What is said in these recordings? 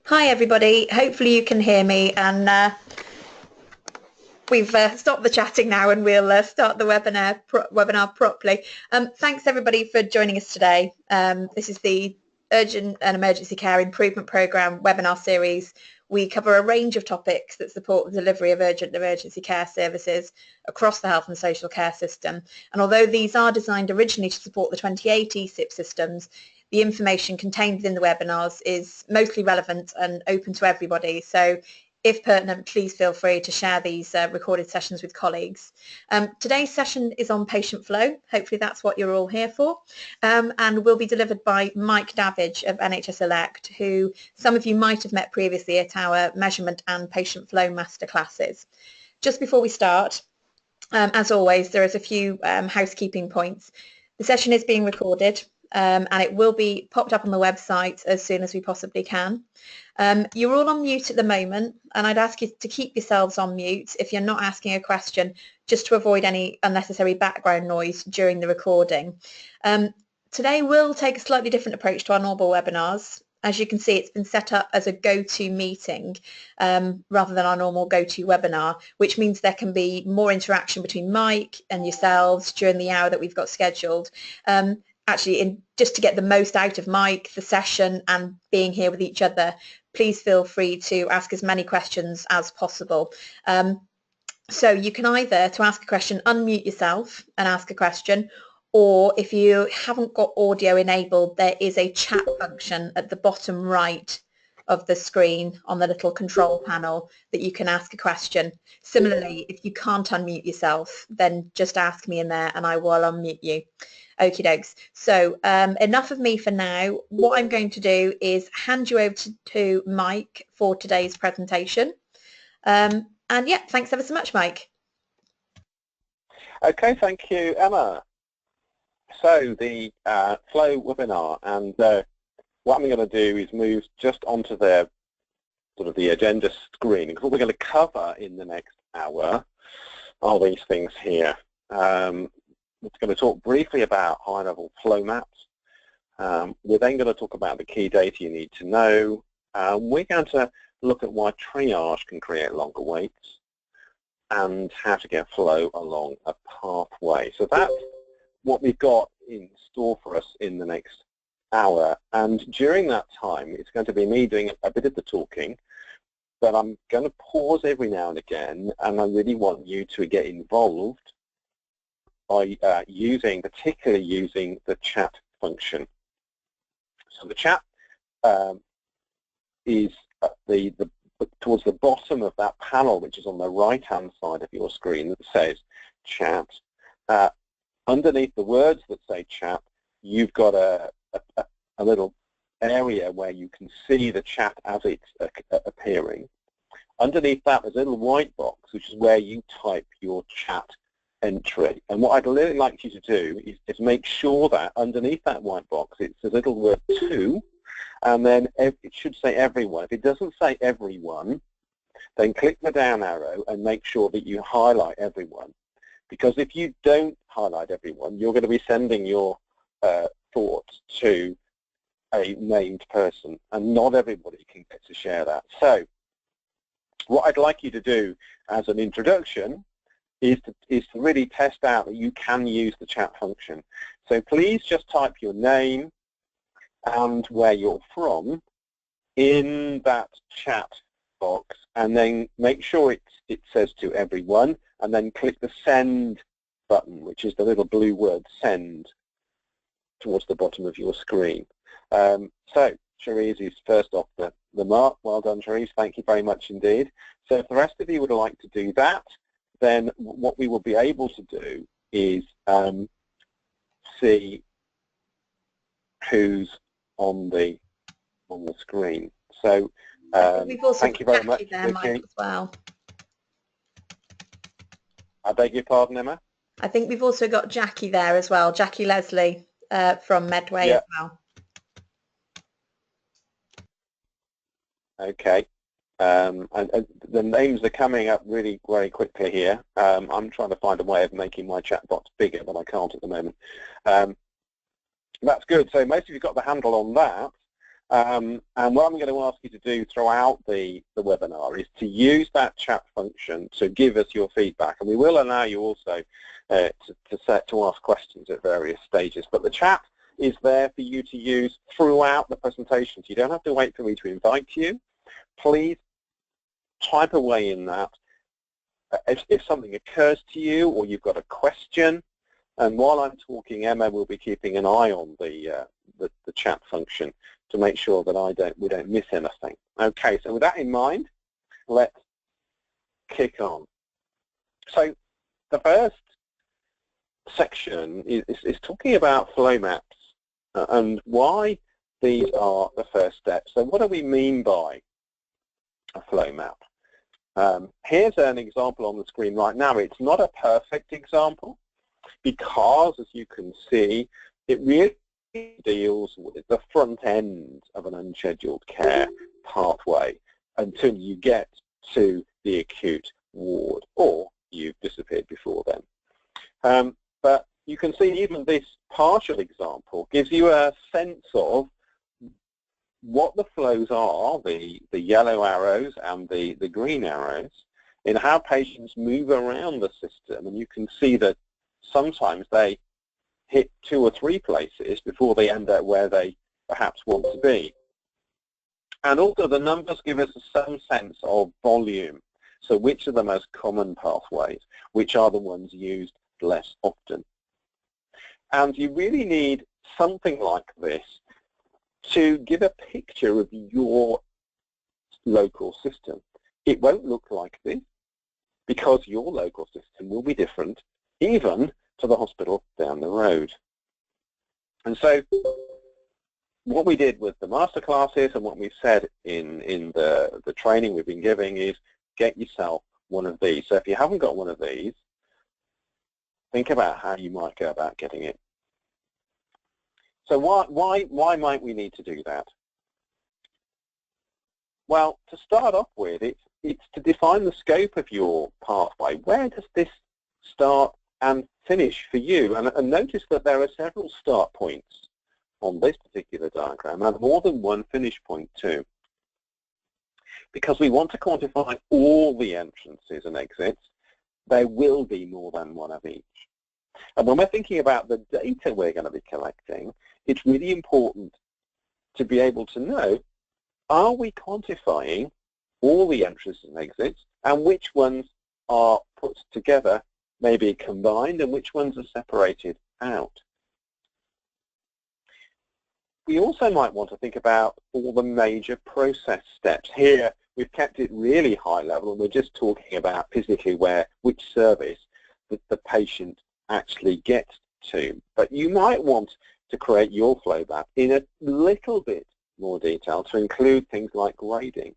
Hi everybody, hopefully you can hear me and we've stopped the chatting now and we'll start the webinar properly. Thanks everybody for joining us today. This is the Urgent and Emergency Care Improvement Programme webinar series. We cover a range of topics that support the delivery of urgent and emergency care services across the health and social care system. And although these are designed originally to support the 28 ESIP systems, the information contained within the webinars is mostly relevant and open to everybody. So if pertinent, please feel free to share these recorded sessions with colleagues. Today's session is on patient flow. Hopefully that's what you're all here for. And will be delivered by Mike Davidge of NHS Elect, who some of you might have met previously at our measurement and patient flow masterclasses. Just before we start, as always, there is a few housekeeping points. The session is being recorded. And it will be popped up on the website as soon as we possibly can. You're all on mute at the moment, and I'd ask you to keep yourselves on mute if you're not asking a question, just to avoid any unnecessary background noise during the recording. Today we'll take a slightly different approach to our normal webinars. As you can see, it's been set up as a go-to meeting rather than our normal go-to webinar, which means there can be more interaction between Mike and yourselves during the hour that we've got scheduled. Actually, just to get the most out of Mike, the session, and being here with each other, please feel free to ask as many questions as possible. So you can either, to ask a question, unmute yourself and ask a question, or if you haven't got audio enabled, there is a chat function at the bottom right of the screen on the little control panel that you can ask a question. Similarly, if you can't unmute yourself, then just ask me in there and I will unmute you. Okie dokes. So enough of me for now. What I'm going to do is hand you over to Mike for today's presentation. And yeah, thanks ever so much, Mike. Okay, thank you, Emma. So the flow webinar, and what I'm going to do is move just onto the agenda screen, because what we're going to cover in the next hour are these things here. We're going to talk briefly about high-level flow maps. We're then going to talk about the key data you need to know. We're going to look at why triage can create longer waits and how to get flow along a pathway. So that's what we've got in store for us in the next hour. And during that time, it's going to be me doing a bit of the talking, but I'm going to pause every now and again, and I really want you to get involved by particularly using the chat function. So the chat is towards the bottom of that panel, which is on the right-hand side of your screen, that says chat. Underneath the words that say chat, you've got a little area where you can see the chat as it's appearing. Underneath that, there's a little white box, which is where you type your chat entry. And what I'd really like you to do is make sure that underneath that white box, it's a little word to, and then it should say everyone. If it doesn't say everyone, then click the down arrow and make sure that you highlight everyone. Because if you don't highlight everyone, you're going to be sending your thoughts to a named person, and not everybody can get to share that. So what I'd like you to do as an introduction is to really test out that you can use the chat function. So please just type your name and where you're from in that chat box, and then make sure it says to everyone, and then click the send button, which is the little blue word send towards the bottom of your screen. So Cherise is first off the mark. Well done, Cherise. Thank you very much indeed. So if the rest of you would like to do that, then what we will be able to do is see who's on the screen. So thank you very much, there, Mike, as well. I beg your pardon, Emma? I think we've also got Jackie there as well, Jackie Leslie from Medway as well. Okay. And the names are coming up really very quickly here. I'm trying to find a way of making my chat box bigger, but I can't at the moment. That's good. So most of you got the handle on that. And what I'm going to ask you to do throughout the webinar is to use that chat function to give us your feedback. And we will allow you also to ask questions at various stages. But the chat is there for you to use throughout the presentation. So you don't have to wait for me to invite you. Please type away in that. If something occurs to you or you've got a question, and while I'm talking, Emma will be keeping an eye on the chat function to make sure that we don't miss anything. Okay, so with that in mind, let's kick on. So the first section is talking about flow maps and why these are the first steps. So what do we mean by a flow map? Here's an example on the screen right now. It's not a perfect example because, as you can see, it really deals with the front end of an unscheduled care pathway until you get to the acute ward, or you've disappeared before then. But you can see even this partial example gives you a sense of what the flows are, the yellow arrows and the green arrows, in how patients move around the system. And you can see that sometimes they hit 2 or 3 places before they end up where they perhaps want to be. And also the numbers give us some sense of volume. So which are the most common pathways? Which are the ones used less often? And you really need something like this to give a picture of your local system. It won't look like this because your local system will be different even to the hospital down the road. And so what we did with the masterclasses and what we've said in the training we've been giving is get yourself one of these. So if you haven't got one of these, think about how you might go about getting it. So why might we need to do that? Well, to start off with, it's to define the scope of your pathway. Where does this start and finish for you? And notice that there are several start points on this particular diagram and more than one finish point too. Because we want to quantify all the entrances and exits, there will be more than one of each. And when we're thinking about the data we're going to be collecting, it's really important to be able to know, are we quantifying all the entrances and exits, and which ones are put together, maybe combined, and which ones are separated out? We also might want to think about all the major process steps. Here, we've kept it really high level, and we're just talking about physically which service that the patient actually gets to. But you might want to create your flow map in a little bit more detail to include things like grading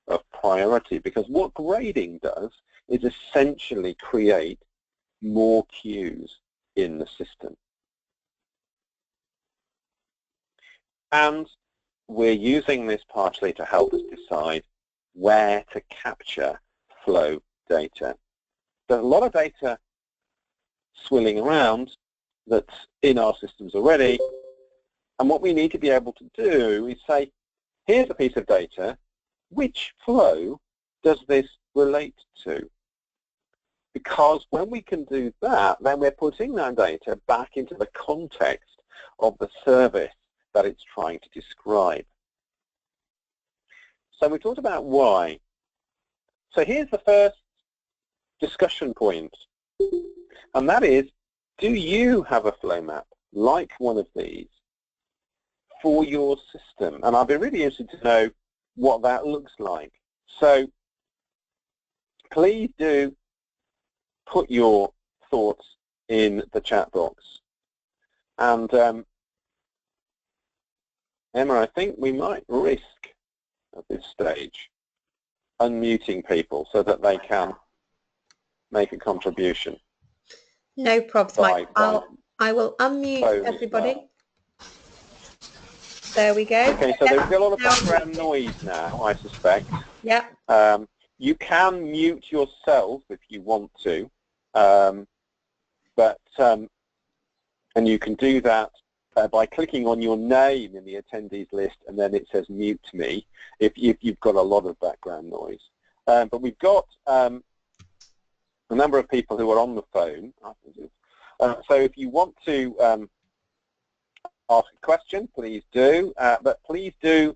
of priority, because what grading does is essentially create more queues in the system. And we're using this partially to help us decide where to capture flow data. There's a lot of data swirling around that's in our systems already, and what we need to be able to do is say, here's a piece of data, which flow does this relate to? Because when we can do that, then we're putting that data back into the context of the service that it's trying to describe. So we talked about why. So here's the first discussion point, and that is, do you have a flow map like one of these for your system? And I'd be really interested to know what that looks like. So please do put your thoughts in the chat box. And Emma, I think we might risk at this stage unmuting people so that they can make a contribution. No problems, Mike. I will unmute everybody. Well. There we go. Okay, so there's a lot of background noise now, I suspect. Yeah. You can mute yourself if you want to, and you can do that by clicking on your name in the attendees list, and then it says mute me if you've got a lot of background noise. But we've got a number of people who are on the phone. So if you want to ask a question, please do. But please do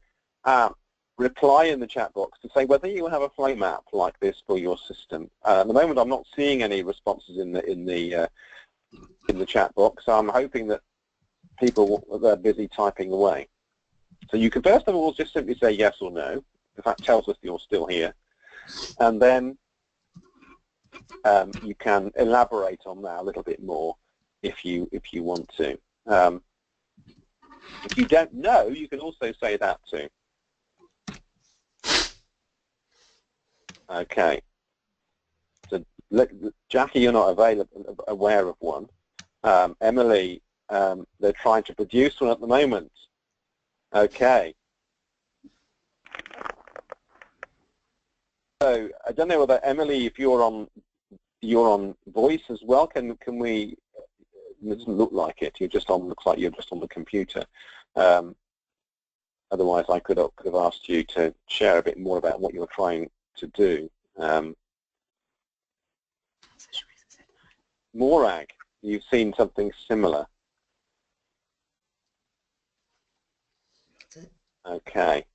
reply in the chat box to say whether you have a flow map like this for your system. At the moment, I'm not seeing any responses in the chat box. So I'm hoping that people are busy typing away. So you can first of all just simply say yes or no, because that tells us you're still here, and then you can elaborate on that a little bit more if you want to. If you don't know, you can also say that too. Okay. So Jackie, you're not aware of one. Emily, they're trying to produce one at the moment. Okay. So I don't know whether Emily, if you're on voice as well. Can we? It doesn't look like it. Looks like you're just on the computer. Otherwise, I could have asked you to share a bit more about what you're trying to do. Morag, you've seen something similar. Okay.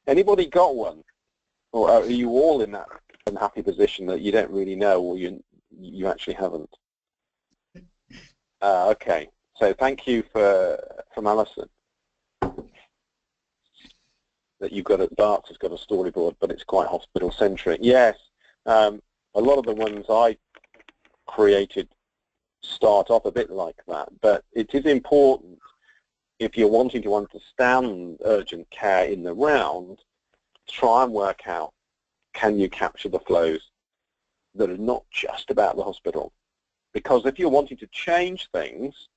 Anybody got one? Or are you all in that unhappy position that you don't really know, or you actually haven't? Okay. So thank you from Alison that you've got Darts has got a storyboard, but it's quite hospital centric. Yes. A lot of the ones I created start off a bit like that, but it is important if you're wanting to understand urgent care in the round, try and work out, can you capture the flows that are not just about the hospital? Because if you're wanting to change things,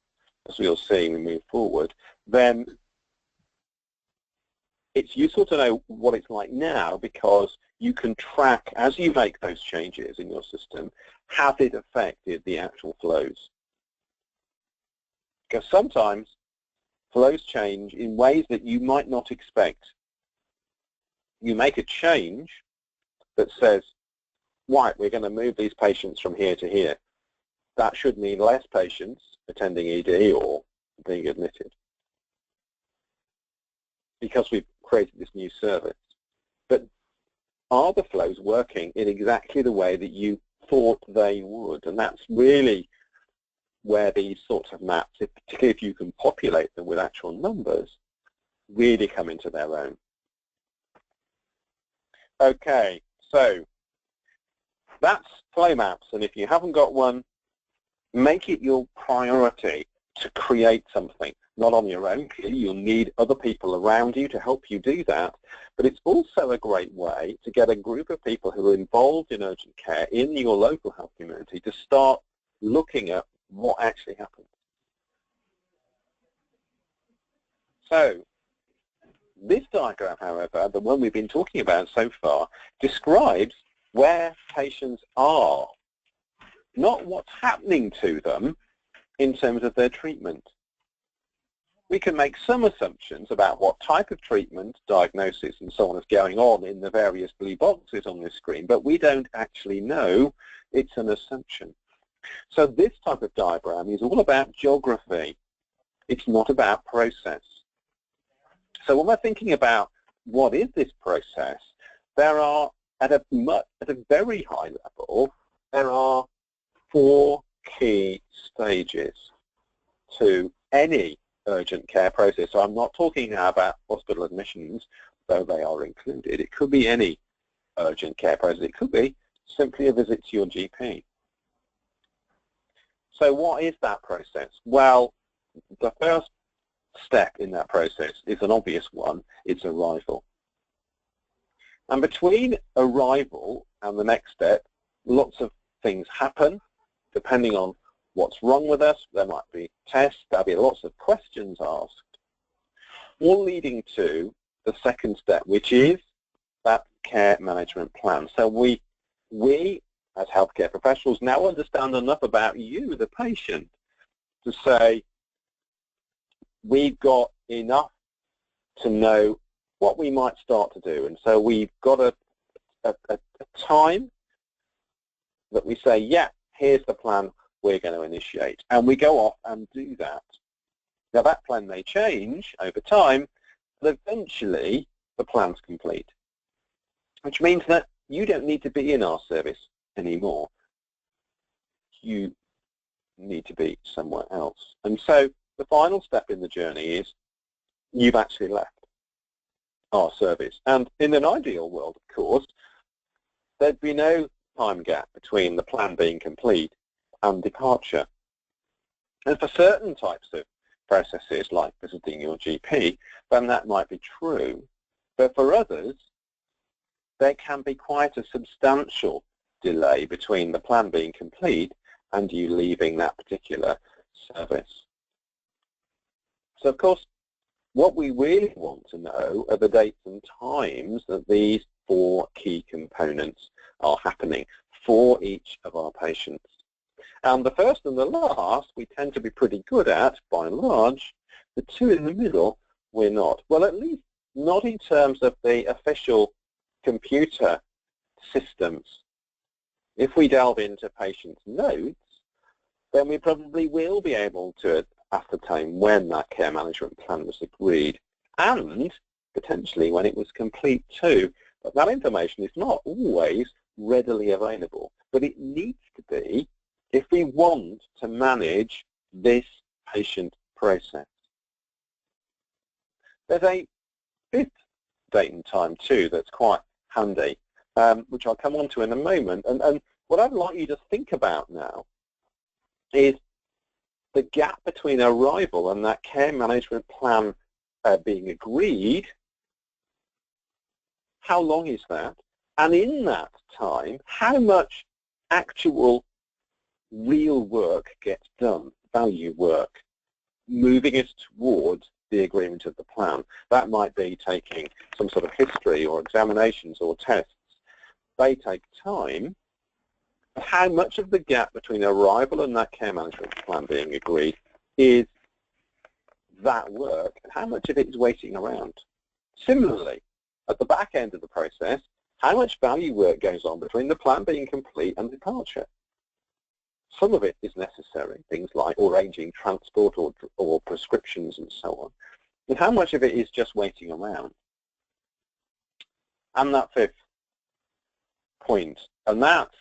as we'll see when we move forward, then it's useful to know what it's like now, because you can track, as you make those changes in your system, has it affected the actual flows? Because sometimes flows change in ways that you might not expect. You make a change that says, right, we're going to move these patients from here to here. That should mean less patients attending ED or being admitted, because we've created this new service. But are the flows working in exactly the way that you thought they would? And that's really where these sorts of maps, particularly if you can populate them with actual numbers, really come into their own. Okay, so that's flow maps, and if you haven't got one, make it your priority to create something, not on your own. You'll need other people around you to help you do that, but it's also a great way to get a group of people who are involved in urgent care in your local health community to start looking at what actually happens. So this diagram, however, the one we've been talking about so far, describes where patients are, not what's happening to them in terms of their treatment. We can make some assumptions about what type of treatment, diagnosis, and so on is going on in the various blue boxes on this screen, but we don't actually know. It's an assumption. So this type of diagram is all about geography. It's not about process. So when we're thinking about what is this process, there are, at a very high level, there are 4 key stages to any urgent care process. So I'm not talking now about hospital admissions, though they are included. It could be any urgent care process. It could be simply a visit to your GP. So what is that process? Well, the first step in that process is an obvious one. It's arrival. And between arrival and the next step, lots of things happen depending on what's wrong with us. There might be tests, there'll be lots of questions asked, all leading to the second step, which is that care management plan. So we as healthcare professionals now understand enough about you, the patient, to say, we've got enough to know what we might start to do. And so we've got a time that we say, yeah, here's the plan we're going to initiate. And we go off and do that. Now that plan may change over time, but eventually the plan's complete, which means that you don't need to be in our service anymore. You need to be somewhere else. And so the final step in the journey is you've actually left our service. And in an ideal world, of course, there'd be no time gap between the plan being complete and departure. And for certain types of processes, like visiting your GP, then that might be true. But for others, there can be quite a substantial delay between the plan being complete and you leaving that particular service. So, of course, what we really want to know are the dates and times that these 4 key components are happening for each of our patients. And the first and the last we tend to be pretty good at, by and large. The 2 in the middle, we're not. Well, at least not in terms of the official computer systems. If we delve into patients' notes, then we probably will be able to ascertain when that care management plan was agreed and potentially when it was complete too. But that information is not always readily available, but it needs to be if we want to manage this patient process. There's a 5th date and time too that's quite handy, which I'll come on to in a moment. And what I'd like you to think about now is the gap between arrival and that care management plan being agreed. How long is that? And in that time, how much actual real work gets done, value work, moving us towards the agreement of the plan? That might be taking some sort of history or examinations or tests. They take time. How much of the gap between arrival and that care management plan being agreed is that work, and how much of it is waiting around? Similarly, at the back end of the process, how much value work goes on between the plan being complete and departure? Some of it is necessary, things like arranging transport or prescriptions and so on. And how much of it is just waiting around? And that 5th point, and that's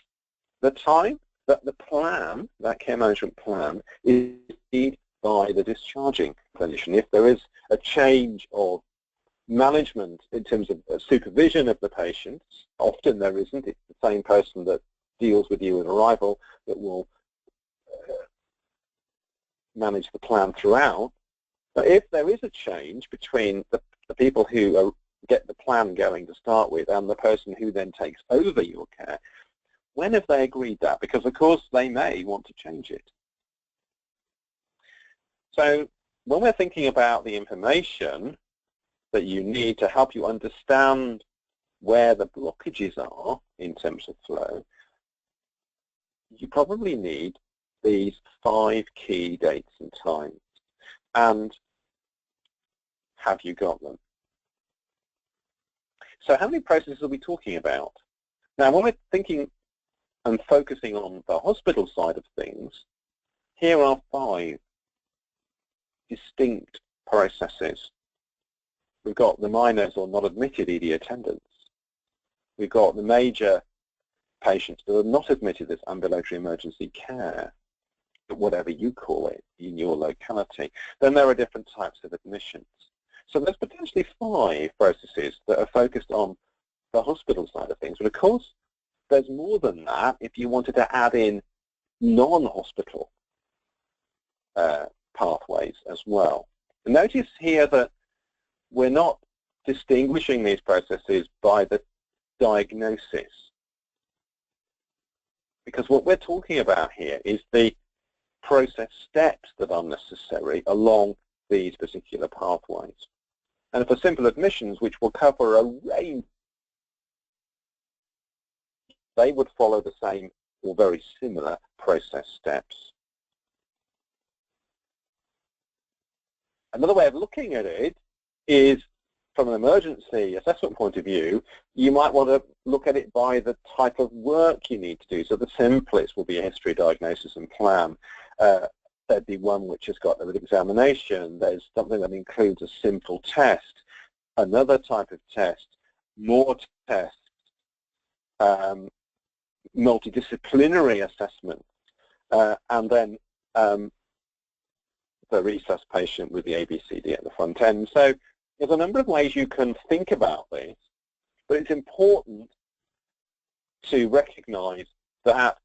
the time that the plan, that care management plan, is made by the discharging clinician. If there is a change of management in terms of supervision of the patients, often there isn't. It's the same person that deals with you at arrival that will manage the plan throughout. But if there is a change between the people who get the plan going to start with and the person who then takes over your care, when have they agreed that? Because, of course, they may want to change it. So when we're thinking about the information that you need to help you understand where the blockages are in terms of flow, you probably need these 5 key dates and times. And have you got them? So how many processes are we talking about? Now, when we're thinking and focusing on the hospital side of things, here are 5 distinct processes. We've got the minors or not admitted ED attendants. We've got the major patients that are not admitted as ambulatory emergency care, whatever you call it in your locality. Then there are different types of admissions. So there's potentially 5 processes that are focused on the hospital side of things. But of course, there's more than that if you wanted to add in non-hospital pathways as well. And notice here that we're not distinguishing these processes by the diagnosis, because what we're talking about here is the process steps that are necessary along these particular pathways. And for simple admissions, which will cover a range, they would follow the same or very similar process steps. Another way of looking at it is from an emergency assessment point of view, you might want to look at it by the type of work you need to do. So the simplest will be a history, diagnosis and plan. There'd be one which has got an examination. There's something that includes a simple test, another type of test, more tests, multidisciplinary assessment, and then the resus patient with the ABCD at the front end. So there's a number of ways you can think about this, but it's important to recognize that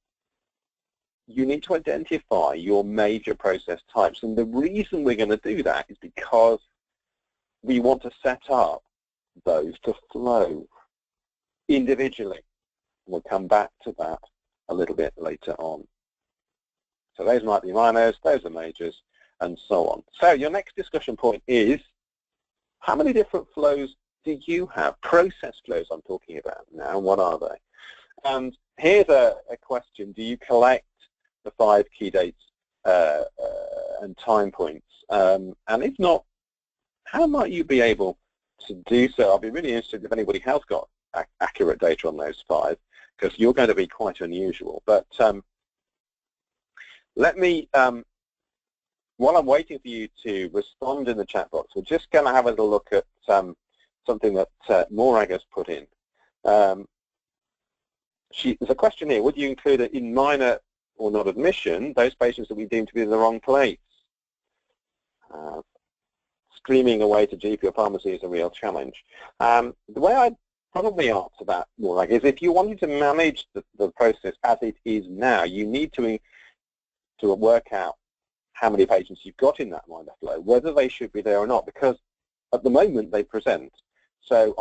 you need to identify your major process types. And the reason we're going to do that is because we want to set up those to flow individually. We'll come back to that a little bit later on. So those might be minors, those are majors, and so on. So your next discussion point is, how many different flows do you have? Process flows I'm talking about now, what are they? And here's a question. Do you collect the 5 key dates and time points? And if not, how might you be able to do so? I'll be really interested if anybody has got accurate data on those 5, because you're going to be quite unusual. But let me, while I'm waiting for you to respond in the chat box, we're just going to have a little look at something that Morag has put in. There's a question here. Would you include it in minor or not admission those patients that we deem to be in the wrong place? Screaming away to GP or pharmacy is a real challenge. The way I'd probably answer that, Morag, is if you wanted to manage the process as it is now, you need to work out how many patients you've got in that minor flow, whether they should be there or not, because at the moment they present. So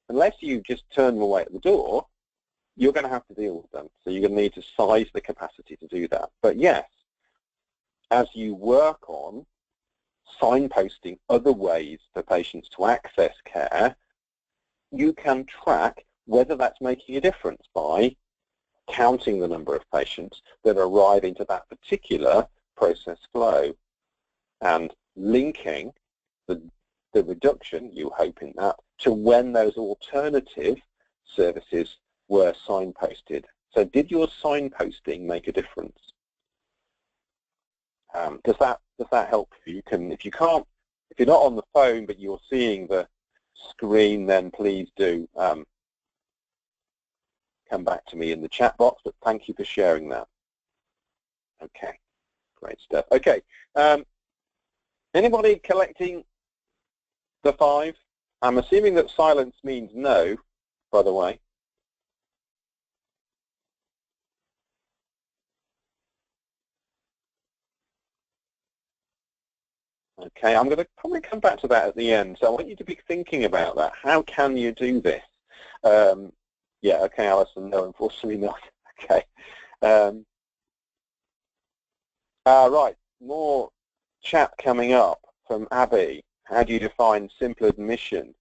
unless you just turn them away at the door, you're going to have to deal with them. So you're going to need to size the capacity to do that. But yes, as you work on signposting other ways for patients to access care, you can track whether that's making a difference by counting the number of patients that arrive into that particular process flow and linking the reduction, you hope in that, to when those alternative services were signposted. So did your signposting make a difference? Does that help you? If you're not on the phone but you're seeing the screen, then please do come back to me in the chat box, but thank you for sharing that. Okay, great stuff. Okay, anybody collecting the 5? I'm assuming that silence means no, by the way. Okay, I'm going to probably come back to that at the end. So I want you to be thinking about that. How can you do this? Yeah, okay, Alison, no, unfortunately not. Okay. Right, more chat coming up from Abby. How do you define simple admission?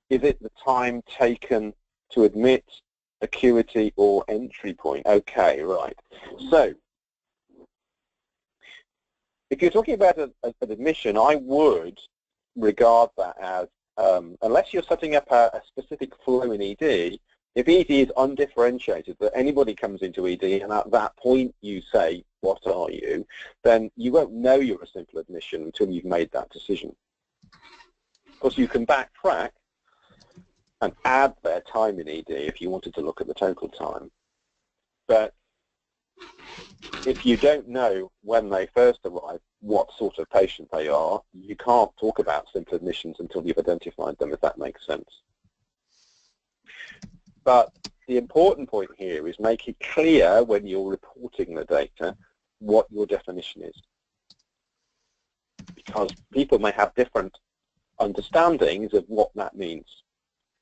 Is it the time taken to admit, acuity, or entry point? Okay, right. So, if you're talking about an admission, I would regard that as, unless you're setting up a specific flow in ED, if ED is undifferentiated, that anybody comes into ED and at that point you say, what are you, then you won't know you're a simple admission until you've made that decision. Of course, you can backtrack and add their time in ED if you wanted to look at the total time. But if you don't know when they first arrive what sort of patient they are, you can't talk about simple admissions until you've identified them, if that makes sense. But the important point here is make it clear when you're reporting the data what your definition is. Because people may have different understandings of what that means.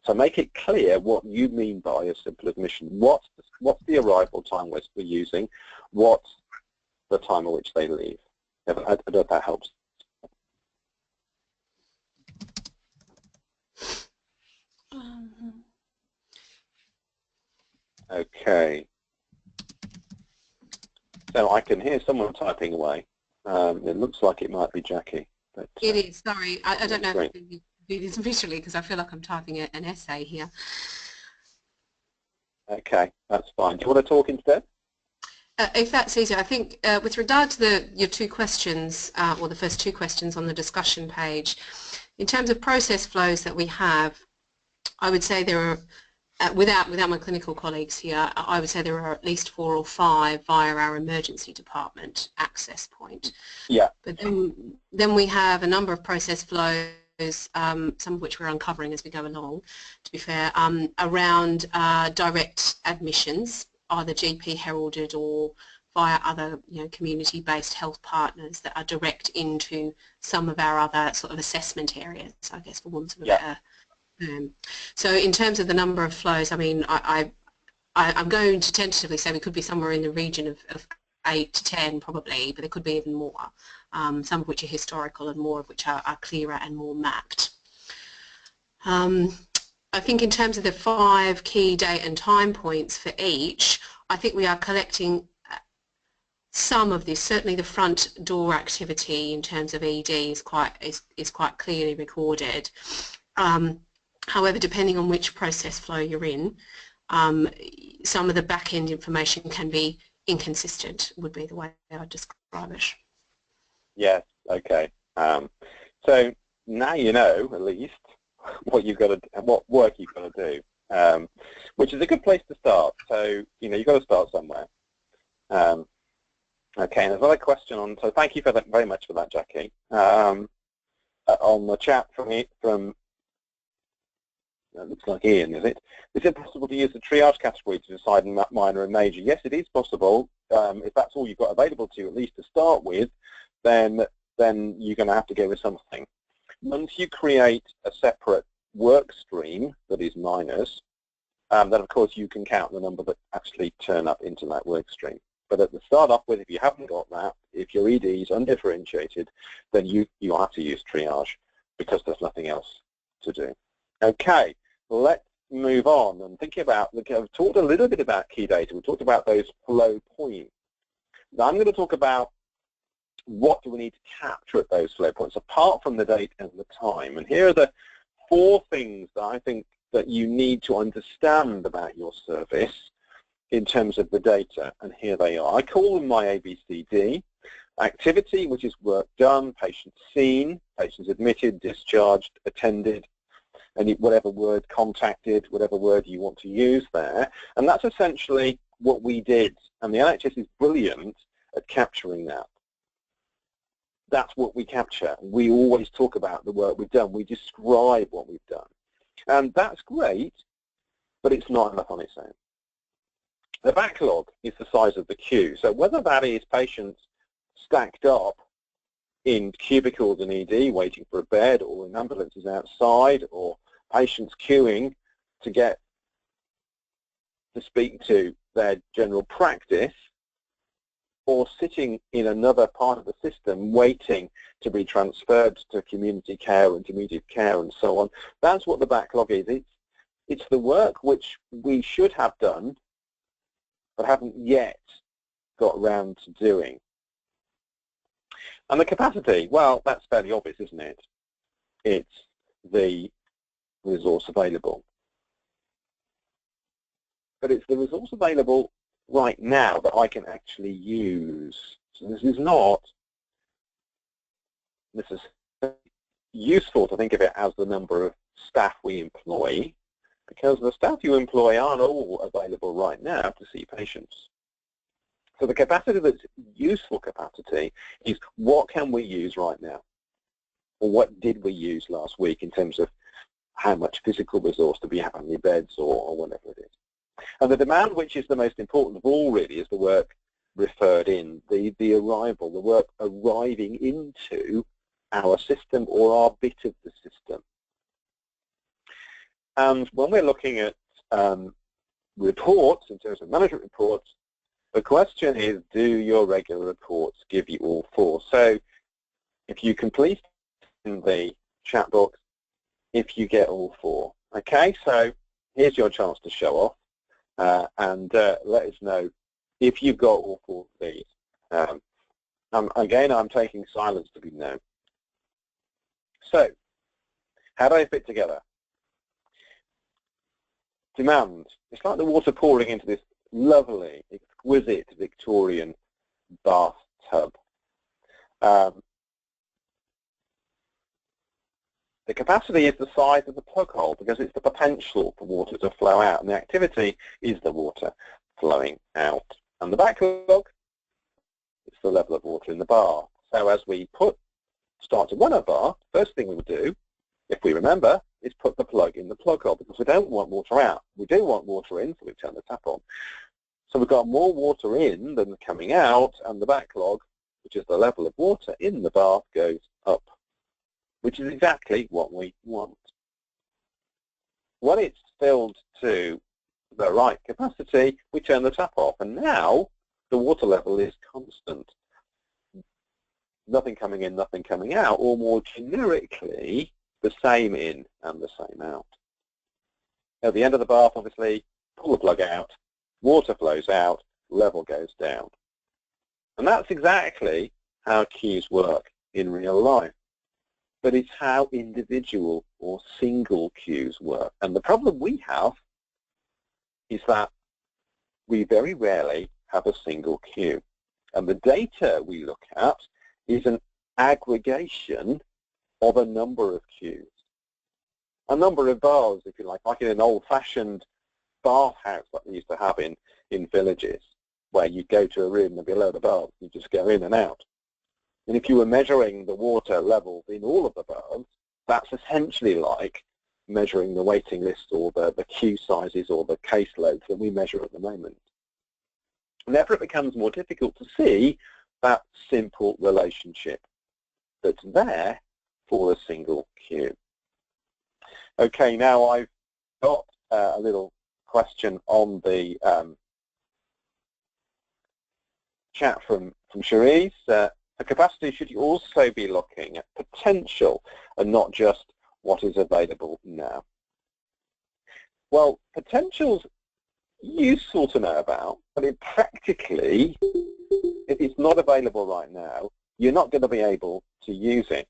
So make it clear what you mean by a simple admission. What's the arrival time we're using? What's the time at which they leave? I don't know if that helps. Okay. So I can hear someone typing away. It looks like it might be Jackie. But, It is, sorry, I don't know great. if it is visually because I feel like I'm typing an essay here. Okay, that's fine. Do you want to talk instead? If that's easier, I think with regard to your two questions, or the first two questions on the discussion page, in terms of process flows that we have, I would say there are, without my clinical colleagues here, I would say there are at least 4 or 5 via our emergency department access point. Yeah. But then we have a number of process flows, some of which we're uncovering as we go along, to be fair, around direct admissions, either GP heralded or via other community-based health partners that are direct into some of our other sort of assessment areas, I guess, for want of a better term. So in terms of the number of flows, I mean, I'm going to tentatively say we could be somewhere in the region of 8 to 10 probably, but there could be even more, some of which are historical and more of which are clearer and more mapped. I think in terms of the 5 key date and time points for each, I think we are collecting some of this. Certainly the front door activity in terms of ED is quite clearly recorded. However, depending on which process flow you're in, some of the back-end information can be inconsistent, would be the way I would describe it. Yes, okay. So now you know, at least, what you've got to, what work you've got to do, which is a good place to start. So, you've got to start somewhere. Okay, and there's another question on, so thank you for that, very much for that, Jackie. On the chat from it looks like Ian, is it? Is it possible to use the triage category to decide minor and major? Yes, it is possible. If that's all you've got available to you, at least to start with, then you're going to have to go with something. Once you create a separate work stream that is minors, then of course you can count the number that actually turn up into that work stream. But at the start off with, if you haven't got that, if your ED is undifferentiated, then you have to use triage because there's nothing else to do. Okay, let's move on and think about, I've talked a little bit about key data. We talked about those flow points. Now I'm going to talk about what do we need to capture at those flow points apart from the date and the time. And here are the 4 things that I think that you need to understand about your service in terms of the data, and here they are. I call them my ABCD. Activity, which is work done, patients seen, patients admitted, discharged, attended, and whatever word, contacted, whatever word you want to use there. And that's essentially what we did, and the NHS is brilliant at capturing that. That's what we capture. We always talk about the work we've done. We describe what we've done. And that's great, but it's not enough on its own. The backlog is the size of the queue. So whether that is patients stacked up in cubicles in ED waiting for a bed, or in ambulances outside, or patients queuing to get to speak to their general practice, or sitting in another part of the system waiting to be transferred to community care, intermediate care, and so on. That's what the backlog is. It's the work which we should have done but haven't yet got around to doing. And the capacity, well, that's fairly obvious, isn't it? It's the resource available. But it's the resource available right now that I can actually use. So this is useful to think of it as the number of staff we employ, because the staff you employ aren't all available right now to see patients. So the capacity that's useful capacity is what can we use right now? Or what did we use last week in terms of how much physical resource do we have, how many beds or whatever it is. And the demand, which is the most important of all really, is the work referred in, the arrival, the work arriving into our system or our bit of the system. And when we're looking at reports, in terms of management reports, the question is, do your regular reports give you all 4? So if you complete in the chat box, if you get all 4. Okay, so here's your chance to show off and let us know if you've got all 4 of these. Again, I'm taking silence to be known. So, how do they fit together? Demand. It's like the water pouring into this lovely, exquisite Victorian bathtub. The capacity is the size of the plug hole because it's the potential for water to flow out, and the activity is the water flowing out. And the backlog is the level of water in the bath. So as we start to run a bath, first thing we would do, if we remember, is put the plug in the plug hole because we don't want water out. We do want water in, so we turn the tap on. So we've got more water in than coming out, and the backlog, which is the level of water in the bath, goes up, which is exactly what we want. When it's filled to the right capacity, we turn the tap off, and now the water level is constant. Nothing coming in, nothing coming out, or more generically, the same in and the same out. At the end of the bath, obviously, pull the plug out, water flows out, level goes down. And that's exactly how queues work in real life. But it's how individual or single queues work. And the problem we have is that we very rarely have a single queue. And the data we look at is an aggregation of a number of queues. A number of baths, if you like in an old-fashioned bathhouse that we used to have in villages, where you go to a room and below the baths, you just go in and out. And if you were measuring the water levels in all of the baths, that's essentially like measuring the waiting list or the queue sizes or the caseloads that we measure at the moment. And therefore it becomes more difficult to see that simple relationship that's there for a single queue. Okay, now I've got a little question on the chat from Cherise. For capacity, should you also be looking at potential and not just what is available now? Well, potential's useful to know about, but practically, if it's not available right now, you're not going to be able to use it.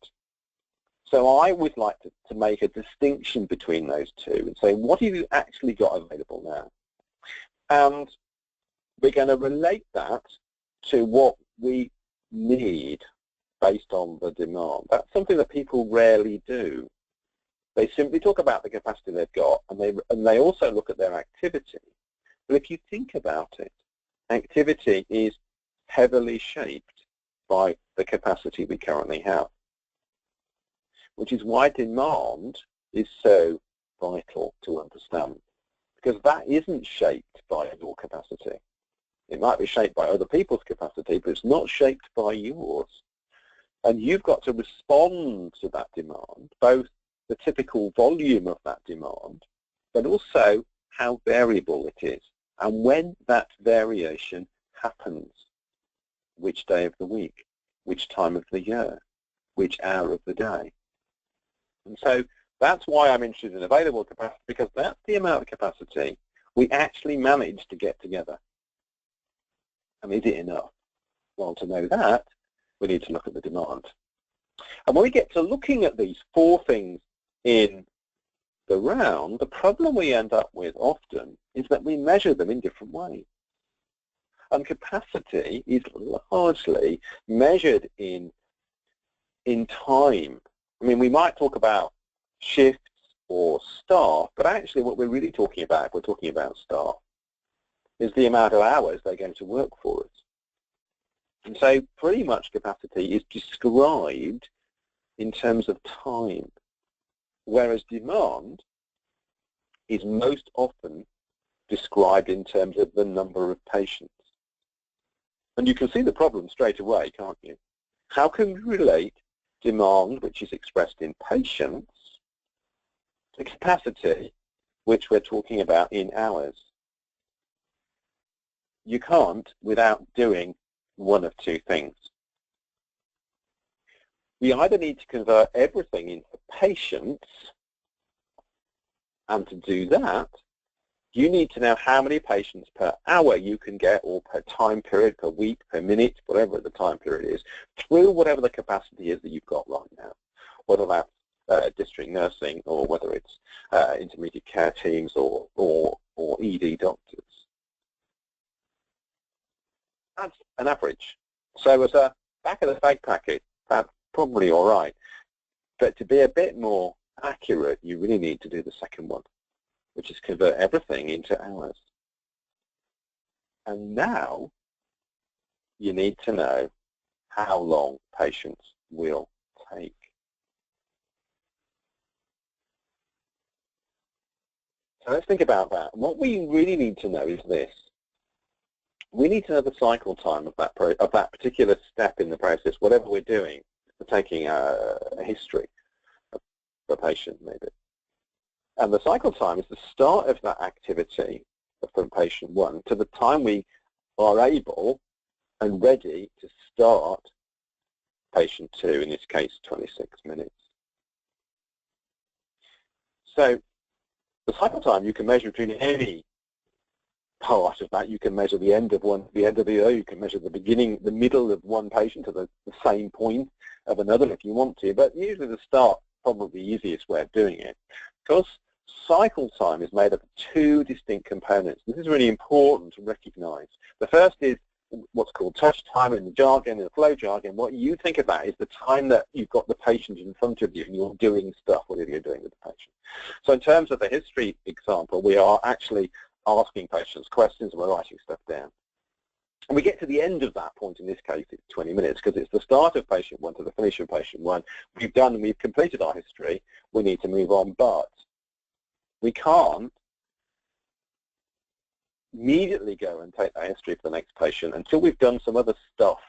So I would like to make a distinction between those two and say, what have you actually got available now? And we're going to relate that to what we need based on the demand. That's something that people rarely do. They simply talk about the capacity they've got, and they also look at their activity. But if you think about it, activity is heavily shaped by the capacity we currently have, which is why demand is so vital to understand, because that isn't shaped by your capacity. It might be shaped by other people's capacity, but it's not shaped by yours. And you've got to respond to that demand, both the typical volume of that demand, but also how variable it is, and when that variation happens, which day of the week, which time of the year, which hour of the day. And so that's why I'm interested in available capacity, because that's the amount of capacity we actually manage to get together. And is it enough? Well, to know that, we need to look at the demand. And when we get to looking at these four things in the round, the problem we end up with often is that we measure them in different ways. And capacity is largely measured in time. I mean, we might talk about shifts or staff, but actually what we're really talking about, if we're talking about staff, is the amount of hours they're going to work for us. And so pretty much capacity is described in terms of time, whereas demand is most often described in terms of the number of patients. And you can see the problem straight away, can't you? How can we relate demand, which is expressed in patients, to capacity, which we're talking about in hours? You can't without doing one of two things. We either need to convert everything into patients, and to do that, you need to know how many patients per hour you can get, or per time period, per week, per minute, whatever the time period is, through whatever the capacity is that you've got right now, whether that's district nursing, or whether it's intermediate care teams or ED doctors. That's an average. So as a back of the bag packet, that's probably all right. But to be a bit more accurate, you really need to do the second one, which is convert everything into hours. And now you need to know how long patients will take. So let's think about that. And what we really need to know is this. We need to know the cycle time of that particular step in the process, whatever we're doing. We're taking a history of the patient, maybe. And the cycle time is the start of that activity from patient 1 to the time we are able and ready to start patient 2, in this case 26 minutes. So the cycle time you can measure between any part of that. You can measure the end of the other, you can measure the beginning, the middle of one patient to the same point of another if you want to, but usually the start probably the easiest way of doing it. Because cycle time is made up of 2 distinct components. This is really important to recognize. The first is what's called touch time in the jargon, in the flow jargon. What you think about is the time that you've got the patient in front of you and you're doing stuff, whatever you're doing with the patient. So in terms of the history example, we are actually asking patients questions and we're writing stuff down. And we get to the end of that point, in this case it's 20 minutes, because it's the start of patient 1 to the finish of patient 1. We've completed our history, we need to move on, but we can't immediately go and take that history for the next patient until we've done some other stuff.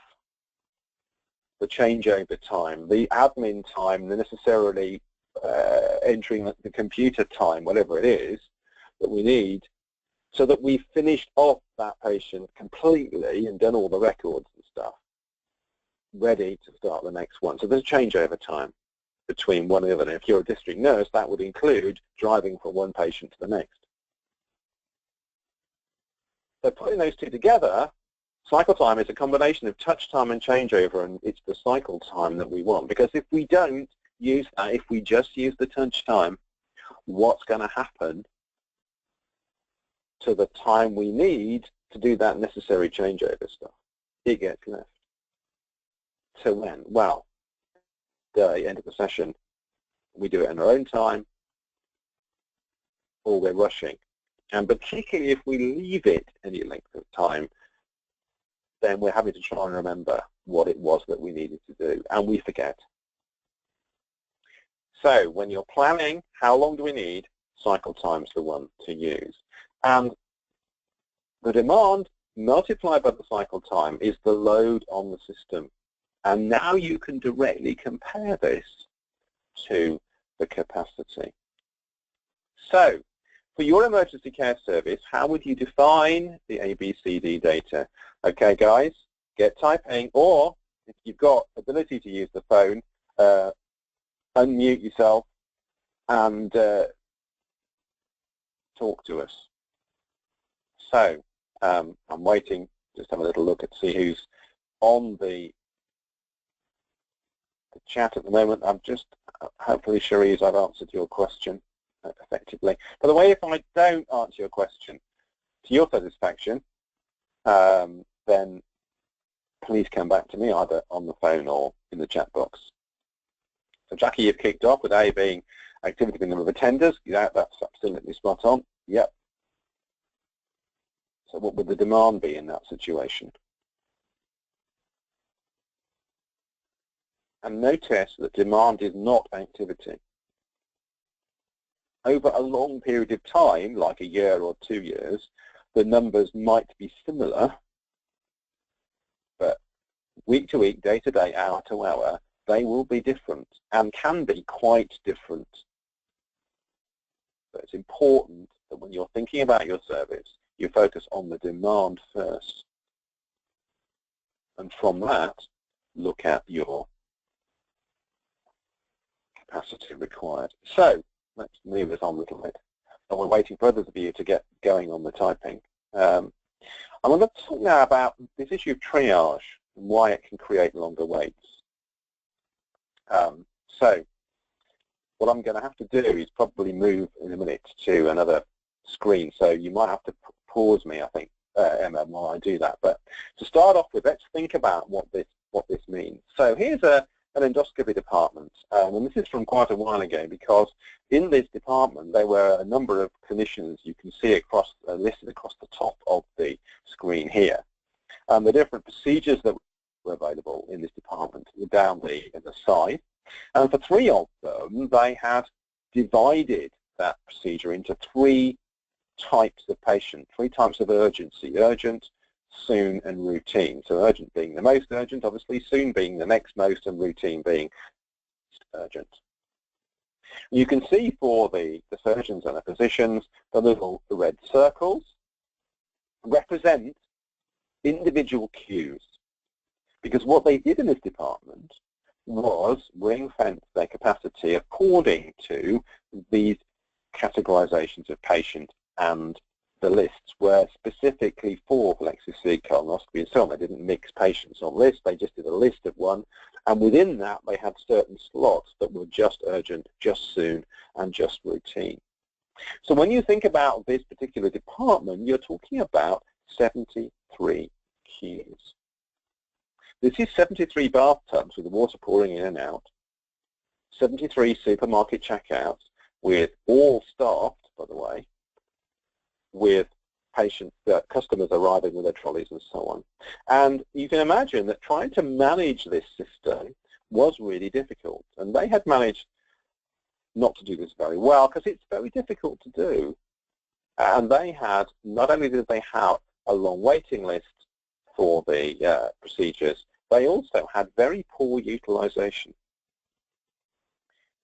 The changeover time, the admin time, the necessarily entering the computer time, whatever it is that we need, so that we've finished off that patient completely and done all the records and stuff, ready to start the next one. So there's a changeover time between one and the other. And if you're a district nurse, that would include driving from one patient to the next. So putting those 2 together, cycle time is a combination of touch time and changeover, and it's the cycle time that we want. Because if we don't use that, if we just use the touch time, what's going to happen to the time we need to do that necessary changeover stuff? It gets left. So when? Well, the end of the session, we do it in our own time, or we're rushing. And particularly if we leave it any length of time, then we're having to try and remember what it was that we needed to do, and we forget. So when you're planning, how long do we need? Cycle time's the one to use. And the demand multiplied by the cycle time is the load on the system. And now you can directly compare this to the capacity. So for your emergency care service, how would you define the ABCD data? Okay, guys, get typing, or if you've got ability to use the phone, unmute yourself and talk to us. So I'm waiting, just have a little look at see who's on the chat at the moment. I'm just hopefully, Cherise, I've answered your question effectively. By the way, if I don't answer your question to your satisfaction, then please come back to me either on the phone or in the chat box. So Jackie, you've kicked off with A being activity with number of attenders. Yeah, that's absolutely spot on. Yep. So what would the demand be in that situation? And notice that demand is not activity. Over a long period of time, like a year or 2 years, the numbers might be similar, but week to week, day to day, hour to hour, they will be different and can be quite different. So it's important that when you're thinking about your service, you focus on the demand first. And from that, look at your capacity required. So let's move us on a little bit. And we're waiting for others of you to get going on the typing. I'm going to talk now about this issue of triage and why it can create longer waits. So what I'm going to have to do is probably move in a minute to another screen, so you might have to pause me, I think, Emma, while I do that. But to start off with, let's think about what this means. So here's an endoscopy department, and this is from quite a while ago, because in this department there were a number of clinicians you can see listed across the top of the screen here. The different procedures that were available in this department were down the side, and for 3 of them they had divided that procedure into 3 types of patient, 3 types of urgency: urgent, soon, and routine. So urgent being the most urgent, obviously, soon being the next most, and routine being urgent. You can see for the surgeons and the physicians, the little red circles represent individual cues, because what they did in this department was ring-fence their capacity according to these categorizations of patient, and the lists were specifically for plexus-sleeve colonoscopy and so on. They didn't mix patients on lists, they just did a list of one, and within that they had certain slots that were just urgent, just soon, and just routine. So when you think about this particular department, you're talking about 73 cues. This is 73 bathtubs with the water pouring in and out, 73 supermarket checkouts with all staffed, by the way, with customers arriving with their trolleys and so on. And you can imagine that trying to manage this system was really difficult. And they had managed not to do this very well, because it's very difficult to do. And they had, not only did they have a long waiting list for the procedures, they also had very poor utilization,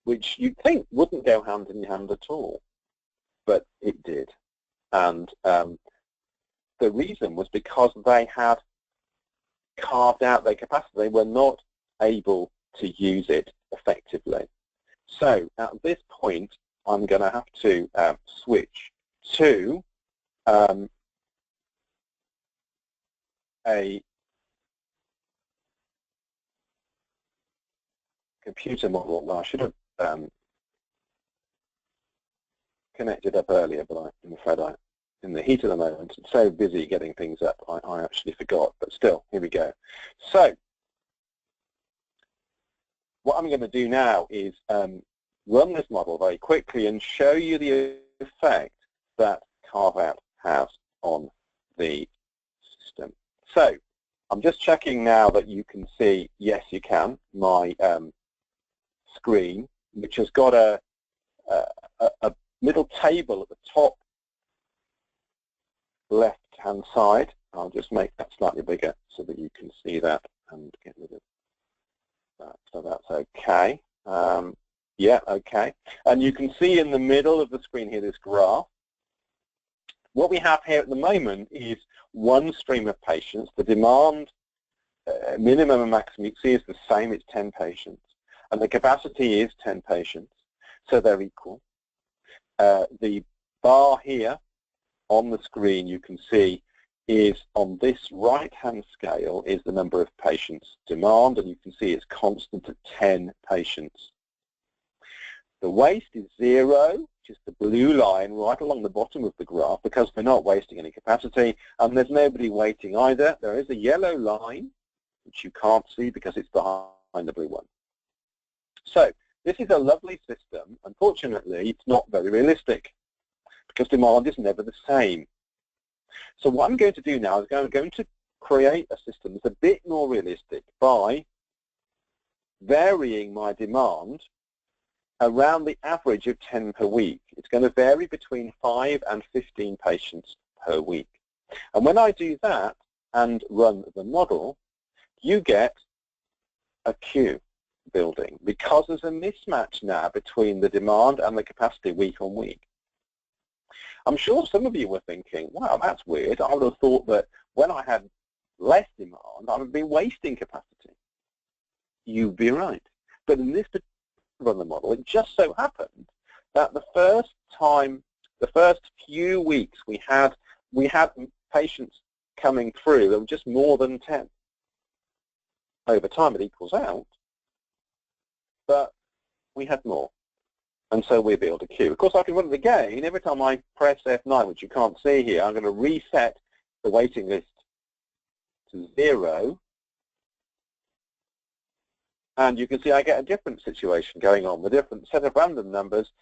which you'd think wouldn't go hand in hand at all, but it did. And the reason was because they had carved out their capacity. They were not able to use it effectively. So at this point, I'm going to have to switch to a computer model. Well, I should have connected up earlier, but I'm afraid in the heat of the moment, I'm so busy getting things up, I actually forgot. But still, here we go. So what I'm going to do now is run this model very quickly and show you the effect that carve-out has on the system. So I'm just checking now that you can see, yes you can, my screen, which has got a middle table at the top left-hand side. I'll just make that slightly bigger so that you can see that and get rid of that. So that's okay. Yeah, okay. And you can see in the middle of the screen here this graph. What we have here at the moment is one stream of patients. The demand, minimum and maximum, you can see is the same. It's 10 patients. And the capacity is 10 patients, so they're equal. The bar here on the screen, you can see, is on this right-hand scale is the number of patients demand, and you can see it's constant at 10 patients. The waste is 0, which is the blue line right along the bottom of the graph, because we're not wasting any capacity, and there's nobody waiting either. There is a yellow line, which you can't see because it's behind the blue one. So this is a lovely system. Unfortunately, it's not very realistic, because demand is never the same. So what I'm going to do now is I'm going to create a system that's a bit more realistic by varying my demand around the average of 10 per week. It's going to vary between 5 and 15 patients per week. And when I do that and run the model, you get a queue building, because there's a mismatch now between the demand and the capacity week on week. I'm sure some of you were thinking, wow, that's weird. I would have thought that when I had less demand, I would be wasting capacity. You'd be right. But in this particular run the model, it just so happened that the first few weeks we had patients coming through that were just more than 10. Over time it equals out, but we had more. And so we build a queue. Of course, I can run it again. Every time I press F9, which you can't see here, I'm going to reset the waiting list to 0. And you can see I get a different situation going on. The different set of random numbers,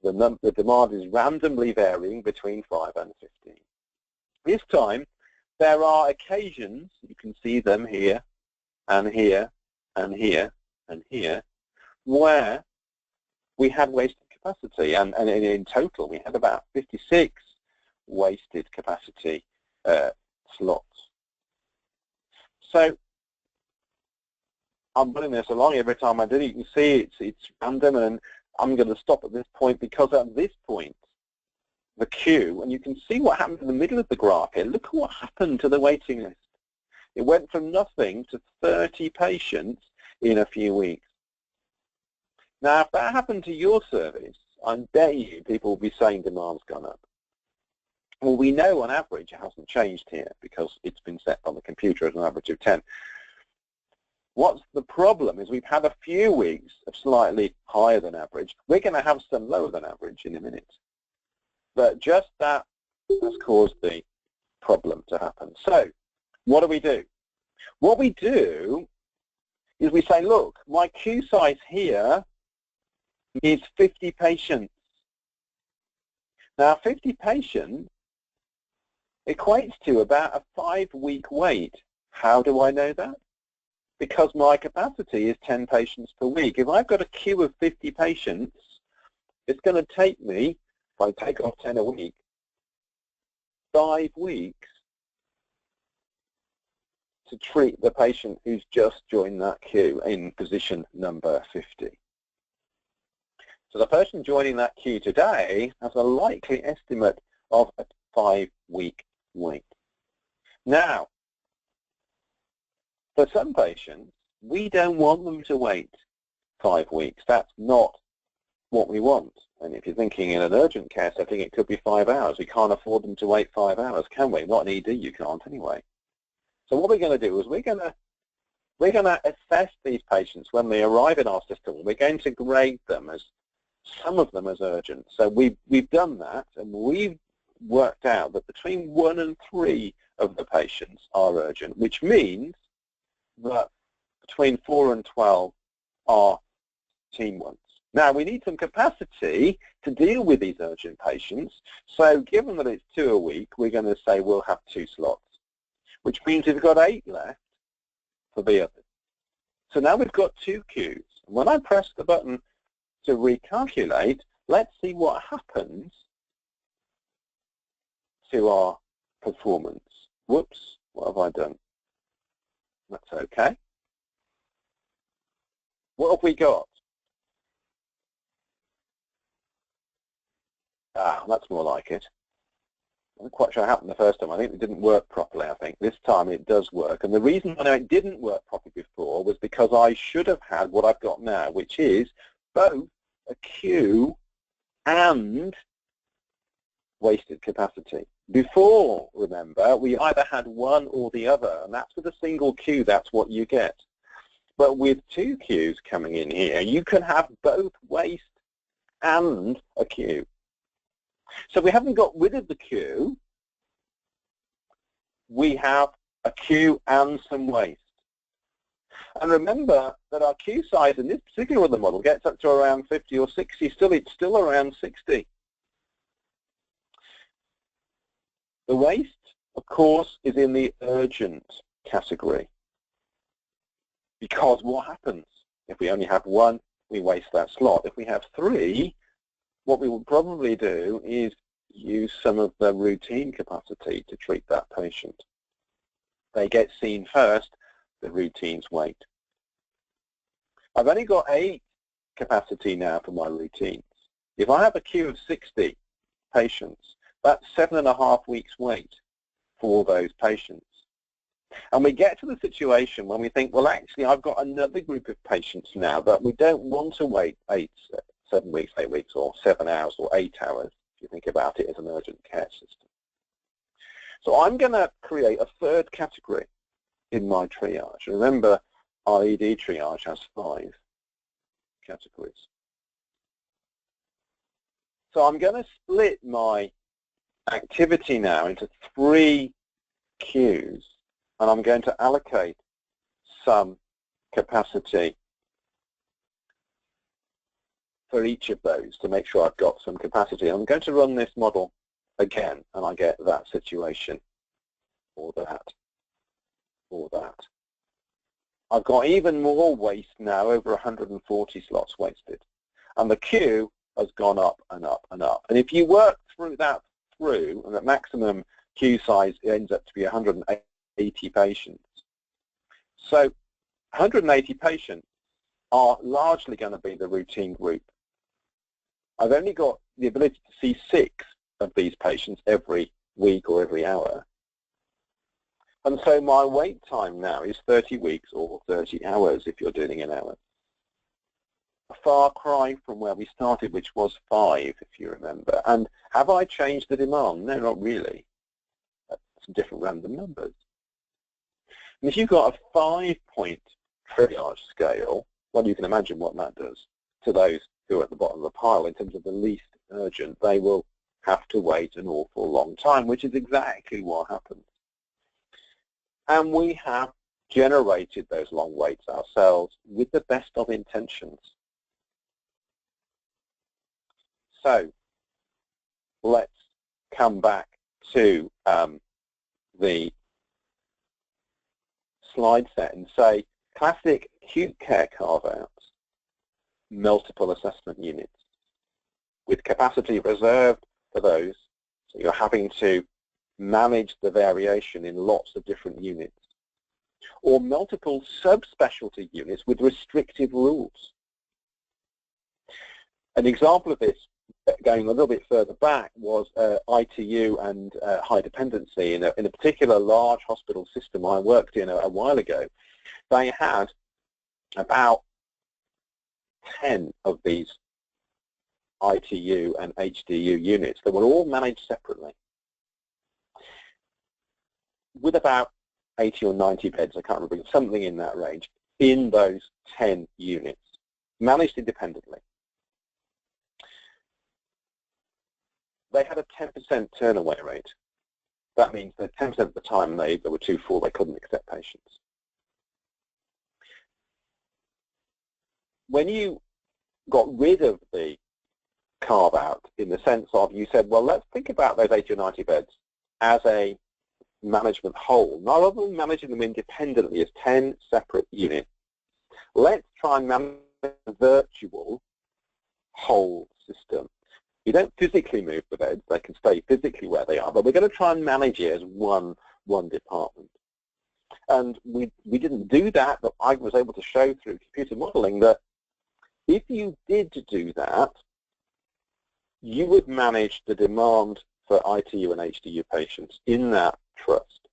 the demand is randomly varying between 5 and 15. This time, there are occasions, you can see them here, and here, and here, and here, where we had wasted capacity, and in total we had about 56 wasted capacity slots. So I'm running this along every time I do it. You can see it's random, and I'm going to stop at this point because at this point the queue, and you can see what happened in the middle of the graph here. Look at what happened to the waiting list. It went from nothing to 30 patients in a few weeks. Now, if that happened to your service, I bet you people will be saying demand's gone up. Well, we know on average it hasn't changed here because it's been set on the computer as an average of 10. What's the problem is we've had a few weeks of slightly higher than average. We're going to have some lower than average in a minute. But just that has caused the problem to happen. So what do? What we do is we say, look, my queue size here is 50 patients. Now, 50 patients equates to about a 5-week wait. How do I know that? Because my capacity is 10 patients per week. If I've got a queue of 50 patients, it's going to take me, if I take off 10 a week, 5 weeks to treat the patient who's just joined that queue in position number 50. So the person joining that queue today has a likely estimate of a 5-week wait. Now, for some patients, we don't want them to wait 5 weeks. That's not what we want. And if you're thinking in an urgent care setting, it could be 5 hours. We can't afford them to wait 5 hours, can we? Not an ED, you can't anyway. So what we're going to do is we're going to assess these patients when they arrive in our system. We're going to grade them as some of them as urgent. So we've done that, and we've worked out that between 1 and 3 of the patients are urgent, which means that between 4 and 12 are team ones. Now, we need some capacity to deal with these urgent patients. So given that it's 2 a week, we're going to say we'll have 2 slots, which means we've got 8 left for the others. So now we've got 2 queues. When I press the button to recalculate, let's see what happens to our performance. Whoops, what have I done? That's okay. What have we got? Ah, that's more like it. I'm not quite sure what happened the first time. I think it didn't work properly, I think. This time it does work. And the reason why it didn't work properly before was because I should have had what I've got now, which is both a queue and wasted capacity. Before, remember, we either had one or the other, and that's with a single queue, that's what you get. But with 2 queues coming in here, you can have both waste and a queue. So we haven't got rid of the queue, we have a queue and some waste. And remember that our queue size in this particular other model gets up to around 50 or 60, it's still around 60. The waste, of course, is in the urgent category. Because what happens? If we only have 1, we waste that slot. If we have 3, what we will probably do is use some of the routine capacity to treat that patient. They get seen first, the routines wait. I've only got 8 capacity now for my routines. If I have a queue of 60 patients, that's 7.5 weeks wait for those patients. And we get to the situation when we think, well, actually, I've got another group of patients now that we don't want to wait 7 weeks, 8 weeks, or 7 hours, or 8 hours, if you think about it as an urgent care system. So I'm going to create a third category in my triage. Remember, our ED triage has 5 categories. So I'm going to split my activity now into 3 queues, and I'm going to allocate some capacity for each of those to make sure I've got some capacity. I'm going to run this model again, and I get that situation, or that, or that. I've got even more waste now, over 140 slots wasted. And the queue has gone up and up and up. And if you work through that and the maximum queue size ends up to be 180 patients. So 180 patients are largely going to be the routine group. I've only got the ability to see 6 of these patients every week or every hour. And so my wait time now is 30 weeks or 30 hours if you're doing an hour. A far cry from where we started, which was 5, if you remember. And have I changed the demand? No, not really. Some different random numbers. And if you've got a 5-point triage scale, well, you can imagine what that does to those who are at the bottom of the pile in terms of the least urgent. They will have to wait an awful long time, which is exactly what happens. And we have generated those long waits ourselves with the best of intentions. So let's come back to the slide set and say classic acute care carve-outs, multiple assessment units with capacity reserved for those. So you're having to manage the variation in lots of different units, or multiple subspecialty units with restrictive rules. An example of this, going a little bit further back, was ITU and high dependency in a particular large hospital system I worked in a while ago. They had about 10 of these ITU and HDU units that were all managed separately, with about 80 or 90 beds, I can't remember, something in that range, in those 10 units, managed independently. They had a 10% turnaway rate. That means that 10% of the time they were too full, they couldn't accept patients. When you got rid of the carve-out, in the sense of you said, well, let's think about those 80 or 90 beds as a management whole, rather than managing them independently as 10 separate units, let's try and manage a virtual whole system. You don't physically move the beds, they can stay physically where they are, but we're going to try and manage it as one department. And we didn't do that, but I was able to show through computer modeling that if you did do that, you would manage the demand for ITU and HDU patients in that trust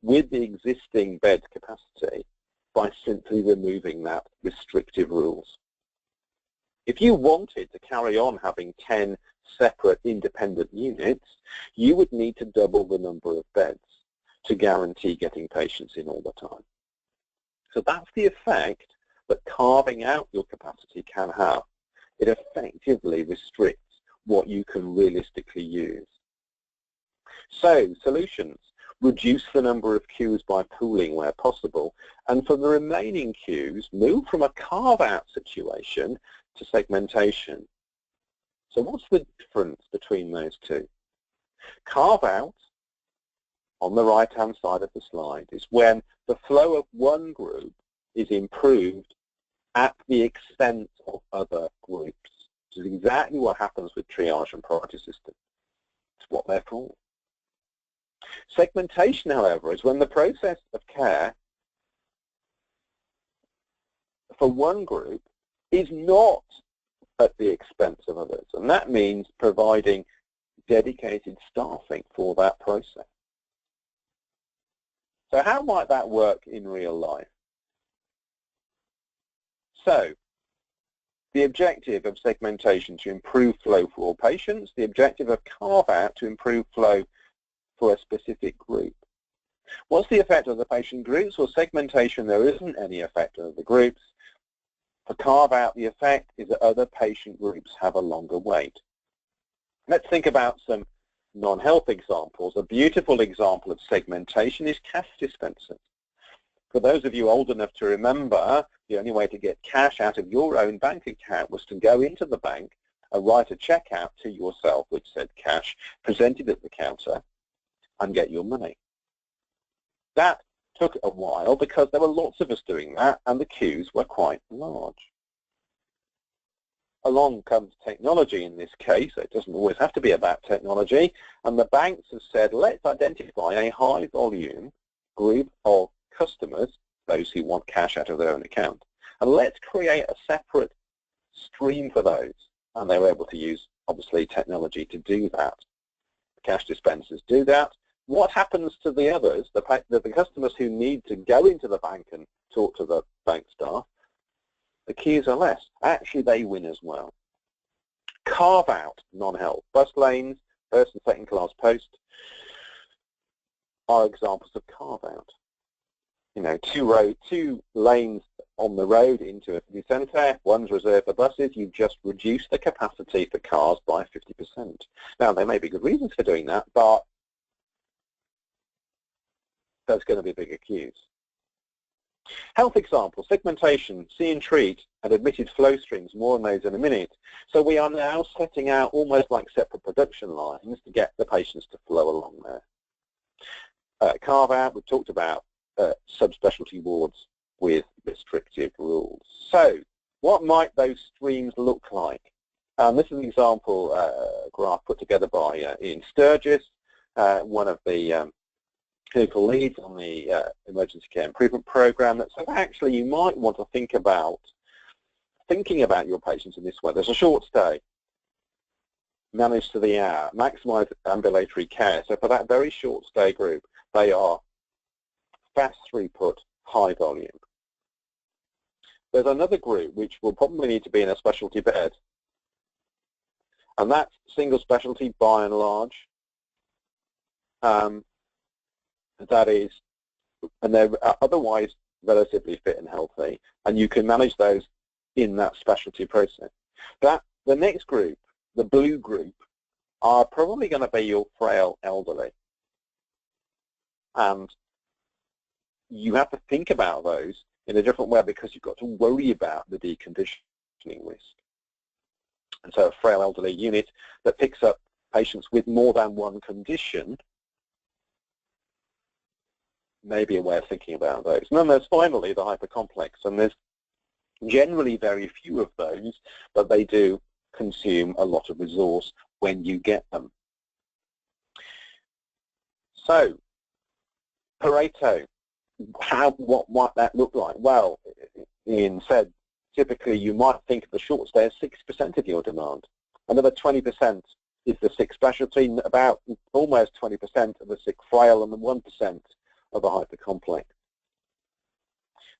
with the existing bed capacity by simply removing that restrictive rules. If you wanted to carry on having 10 separate independent units, you would need to double the number of beds to guarantee getting patients in all the time. So that's the effect that carving out your capacity can have. It effectively restricts what you can realistically use. So, solutions: reduce the number of queues by pooling where possible, and for the remaining queues, move from a carve-out situation to segmentation. So what's the difference between those two? Carve-out, on the right-hand side of the slide, is when the flow of one group is improved at the expense of other groups. Which is exactly what happens with triage and priority systems. It's what they're for. Segmentation, however, is when the process of care for one group is not at the expense of others, and that means providing dedicated staffing for that process. So how might that work in real life? So, the objective of segmentation to improve flow for all patients, the objective of carve-out to improve flow for a specific group. What's the effect of the patient groups? Well, segmentation, there isn't any effect of the groups. For carve-out, the effect is that other patient groups have a longer wait. Let's think about some non-health examples. A beautiful example of segmentation is cash dispensers. For those of you old enough to remember, the only way to get cash out of your own bank account was to go into the bank and write a check out to yourself which said cash, present it at the counter, and get your money. That took a while because there were lots of us doing that and the queues were quite large. Along comes technology in this case. It doesn't always have to be about technology, and the banks have said, let's identify a high volume group of customers, those who want cash out of their own account, and let's create a separate stream for those. And they were able to use, obviously, technology to do that. The cash dispensers do that. What happens to the others, the customers who need to go into the bank and talk to the bank staff? The queues are less. Actually, they win as well. Carve out non-health. Bus lanes, first and second class post are examples of carve out. You know, two lanes on the road into a city centre, one's reserved for buses, you've just reduced the capacity for cars by 50%. Now, there may be good reasons for doing that, but there's going to be bigger queues. Health example, segmentation, see and treat, and admitted flow streams, more on those in a minute. So we are now setting out almost like separate production lines to get the patients to flow along there. Carve out, we've talked about subspecialty wards with restrictive rules. So what might those streams look like? This is an example graph put together by Ian Sturgis, one of the clinical leads on the emergency care improvement program, that said actually you might want to think about your patients in this way. There's a short stay, managed to the hour, maximise ambulatory care. So for that very short stay group, they are fast throughput, high volume. There's another group which will probably need to be in a specialty bed, and that's single specialty by and large. That is, and they're otherwise relatively fit and healthy, and you can manage those in that specialty process. The next group, the blue group, are probably going to be your frail elderly, and you have to think about those in a different way because you've got to worry about the deconditioning risk. And so a frail elderly unit that picks up patients with more than one condition maybe a way of thinking about those. And then there's finally the hypercomplex, and there's generally very few of those, but they do consume a lot of resource when you get them. So, Pareto, what might that look like? Well, Ian said, typically you might think of the short stay as 6% of your demand. Another 20% is the sick specialty, about almost 20% of the sick frail, and then 1% of a hypercomplex.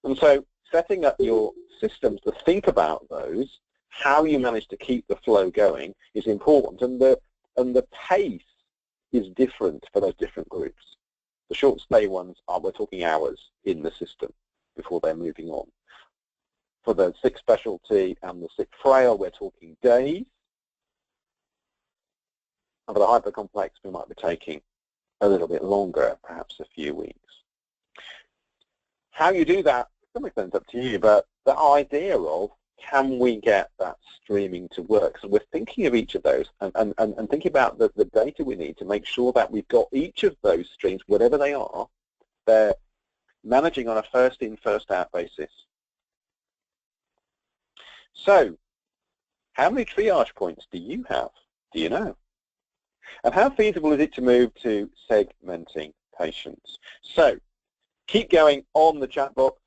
And so setting up your systems to think about those, how you manage to keep the flow going is important, and the pace is different for those different groups. The short stay ones we're talking hours in the system before they're moving on. For the sick specialty and the sick frail, we're talking days. And for the hypercomplex, we might be taking a little bit longer, perhaps a few weeks. How you do that, to some extent, up to you, but the idea of can we get that streaming to work? So we're thinking of each of those and thinking about the data we need to make sure that we've got each of those streams, whatever they are, they're managing on a first in, first out basis. So how many triage points do you have? Do you know? And how feasible is it to move to segmenting patients? So keep going on the chat box.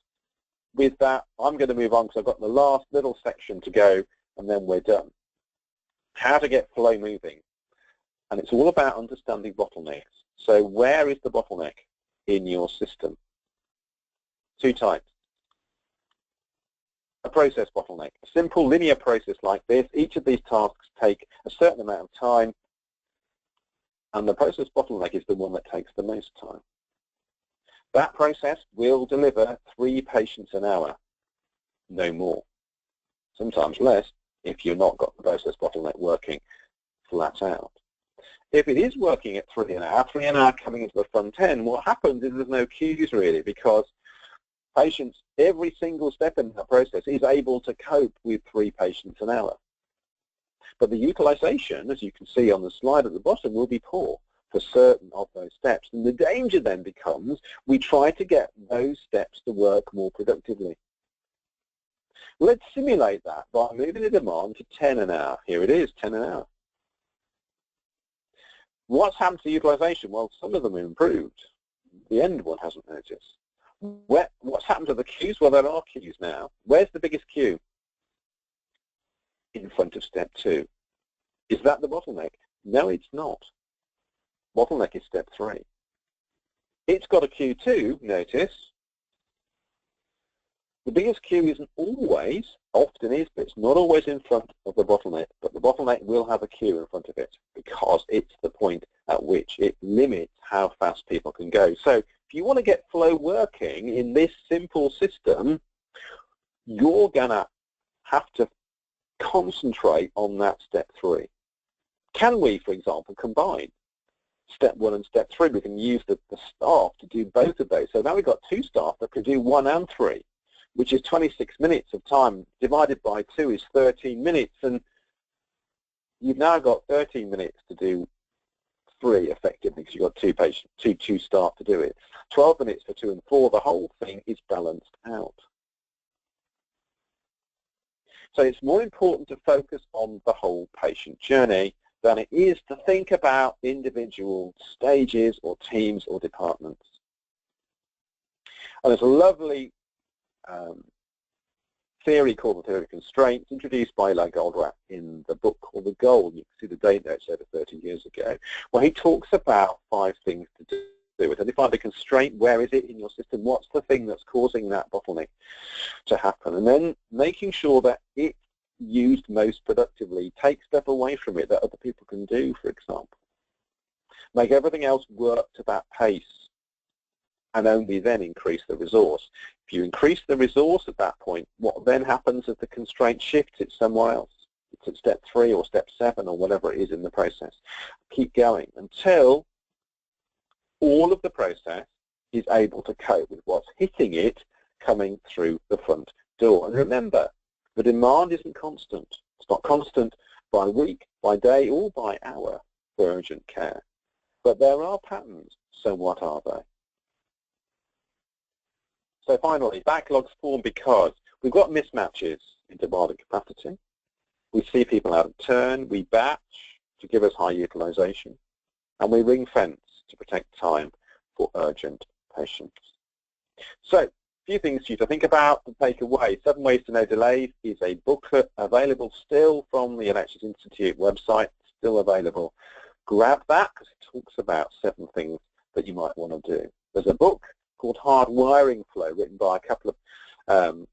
With that, I'm going to move on because I've got the last little section to go, and then we're done. How to get flow moving. And it's all about understanding bottlenecks. So where is the bottleneck in your system? Two types. A process bottleneck. A simple linear process like this. Each of these tasks take a certain amount of time, and the process bottleneck is the one that takes the most time. That process will deliver 3 patients an hour, no more. Sometimes less if you've not got the process bottleneck working. flat out. If it is working at 3 an hour coming into the front end, what happens is there's no queues really, because patients, every single step in that process is able to cope with 3 patients an hour. But the utilization, as you can see on the slide at the bottom, will be poor for certain of those steps. And the danger then becomes we try to get those steps to work more productively. Let's simulate that by moving the demand to 10 an hour. Here it is, 10 an hour. What's happened to utilization? Well, some of them have improved. The end one hasn't noticed. What's happened to the queues? Well, there are queues now. Where's the biggest queue? In front of step 2. Is that the bottleneck? No, it's not. Bottleneck is step 3. It's got a queue too, notice. The biggest queue isn't always, often is, but it's not always in front of the bottleneck. But the bottleneck will have a queue in front of it because it's the point at which it limits how fast people can go. So if you want to get flow working in this simple system, you're going to have to concentrate on that step 3. Can we, for example, combine step 1 and step 3? We can use the staff to do both of those. So now we've got 2 staff that can do 1 and 3, which is 26 minutes of time. Divided by 2 is 13 minutes, and you've now got 13 minutes to do 3 effectively because you've got 2 patients, two staff to do it. 12 minutes for 2 and 4. The whole thing is balanced out. So it's more important to focus on the whole patient journey than it is to think about individual stages or teams or departments. And there's a lovely theory called the theory of constraints introduced by Eli Goldratt in the book called The Goal. You can see the date notes over 30 years ago, where he talks about 5 things to do. Identify the constraint, where is it in your system, what's the thing that's causing that bottleneck to happen, and then making sure that it's used most productively. Take stuff away from it that other people can do, for example. Make everything else work to that pace, and only then increase the resource. If you increase the resource at that point, what then happens is the constraint shifts, it's somewhere else. It's at step 3 or step 7 or whatever it is in the process. Keep going until all of the process is able to cope with what's hitting it coming through the front door. And remember, the demand isn't constant. It's not constant by week, by day, or by hour for urgent care. But there are patterns, so what are they? So finally, backlogs form because we've got mismatches in demand and capacity. We see people out of turn, we batch to give us high utilization, and we ring fence to protect time for urgent patients. So, a few things for you to think about and take away. 7 Ways to No Delays is a booklet available still from the Elections Institute website, still available. Grab that because it talks about 7 things that you might want to do. There's a book called Hardwiring Flow written by a couple of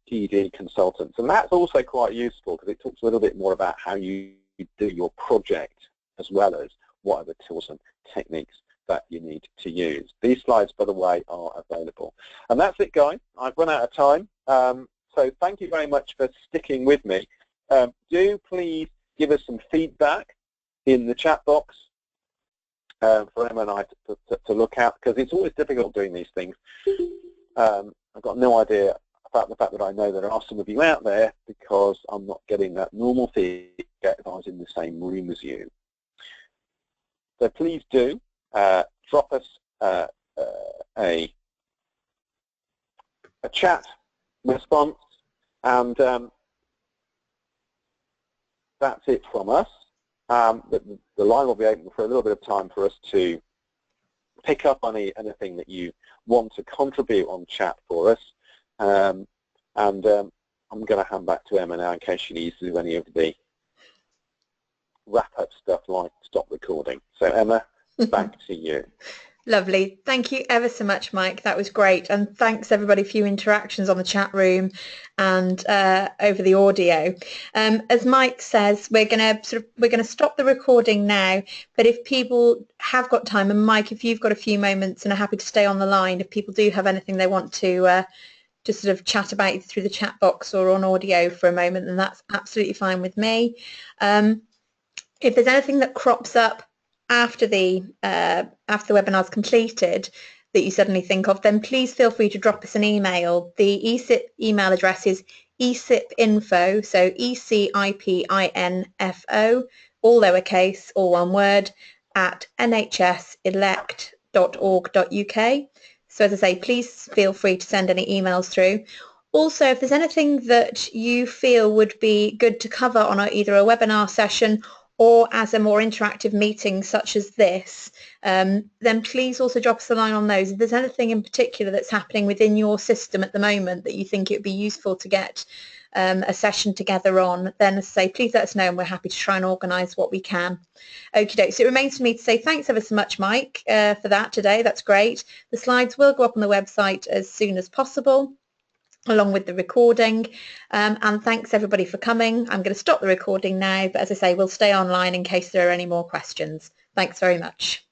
TED consultants, and that's also quite useful because it talks a little bit more about how you do your project as well as what are the tools and techniques that you need to use. These slides, by the way, are available. And that's it, guys. I've run out of time. So thank you very much for sticking with me. Do please give us some feedback in the chat box for Emma and I to look at, because it's always difficult doing these things. I've got no idea about the fact that I know there are some of you out there because I'm not getting that normal feedback if I was in the same room as you. So please do drop us a chat response, and that's it from us. The line will be open for a little bit of time for us to pick up on anything that you want to contribute on chat for us. I'm going to hand back to Emma now in case she needs to do any of the wrap-up stuff like stop recording. So Emma, back to you. Lovely. Thank you ever so much, Mike. That was great. And thanks everybody for your interactions on the chat room and over the audio. As Mike says, we're going to stop the recording now. But if people have got time, and Mike, if you've got a few moments and are happy to stay on the line, if people do have anything they want to just sort of chat about either through the chat box or on audio for a moment, then that's absolutely fine with me. If there's anything that crops up after the webinar's completed that you suddenly think of, then please feel free to drop us an email. The ECIP email address is ecipinfo, so ECIPINFO, all lowercase, all one word, at nhselect.org.uk. So as I say, please feel free to send any emails through. Also, if there's anything that you feel would be good to cover on either a webinar session or as a more interactive meeting such as this, then please also drop us a line on those. If there's anything in particular that's happening within your system at the moment that you think it would be useful to get a session together on, then as I say, please let us know and we're happy to try and organise what we can. Okie doke. So it remains for me to say thanks ever so much, Mike, for that today. That's great. The slides will go up on the website as soon as possible, along with the recording, and thanks everybody for coming. I'm going to stop the recording now, but as I say, we'll stay online in case there are any more questions. Thanks very much.